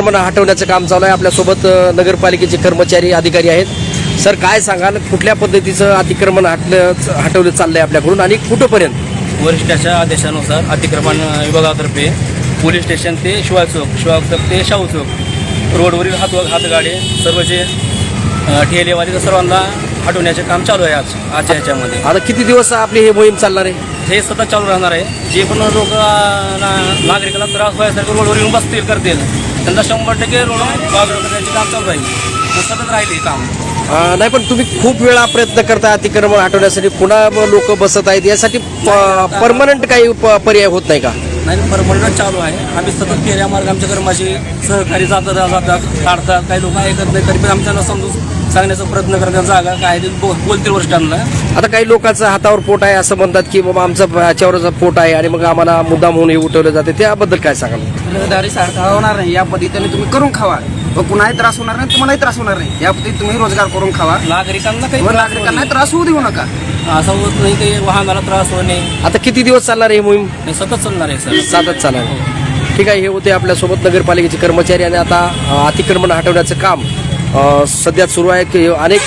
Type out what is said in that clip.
अतिक्रमण हटवण्याचं काम चालू आहे. आपल्यासोबत नगरपालिकेचे कर्मचारी अधिकारी आहेत. सर, काय सांगाल, कुठल्या पद्धतीचं अतिक्रमण हटवलं चाललंय आपल्याकडून आणि कुठंपर्यंत? वरिष्ठाच्या आदेशानुसार अतिक्रमण विभागातर्फे पोलीस स्टेशन ते शिवाय चौक ते शाहू चौक रोडवरील हातगाडे सर्व जे ठेलेवाली सर्वांना हटवण्याचे काम चालू आहे आजच्या ह्याच्यामध्ये. आता किती दिवस आपली ही मोहीम चालणार आहे? हे सतत चालू राहणार आहे. जे पण लोक नागरिकांना त्रास व्हायसारखं रोडवर येऊन बसतील करतील त्यांना 100% रोड बाजूला करण्याचे काम चालू राहील. सतत राहील हे काम. नाही, पण तुम्ही खूप वेळा प्रयत्न करता अतिक्रमण हटवण्यासाठी, पुन्हा लोक बसत आहेत, यासाठी परमनंट काही पर्याय होत नाही का? नाही, परमनंट चालू आहे. आम्ही सतत केल्या मार्ग आमच्या कर्माशी सहकारी जातात काढतात. काही लोक ऐकत नाही तरी पण आमच्याला समजून सांगण्याचा प्रयत्न करतात. जागा काय ते बोलतील वरिष्ठांना. आता काही लोकांचं हातावर पोट आहे असं म्हणतात की बाबा आमचं याच्यावरच पोट आहे आणि मग आम्हाला मुद्दाम म्हणून हे उठवलं जाते, त्याबद्दल काय सांगाल? रहदारी सारखा होणार नाही. या पद्धतीने तुम्ही करून खावा व कुणाही त्रास होणार नाही, तुम्हालाही त्रास होणार नाही. या पद्धतीने तुम्ही रोजगार करून खावा. नागरिकांना काही व नागरिकांना त्रास होऊ देऊ नका. असं होत नाही ते वाहनाला त्रास होणे. आता किती दिवस चालणार आहे ही मोहीम? हे सतत चालणार आहे सर. सातच चालणार आहे. ठीक आहे, हे होते आपल्यासोबत नगरपालिकेचे कर्मचारी. आणि आता अतिक्रमण हटवण्याचं काम सध्या सुरू आहे की अनेक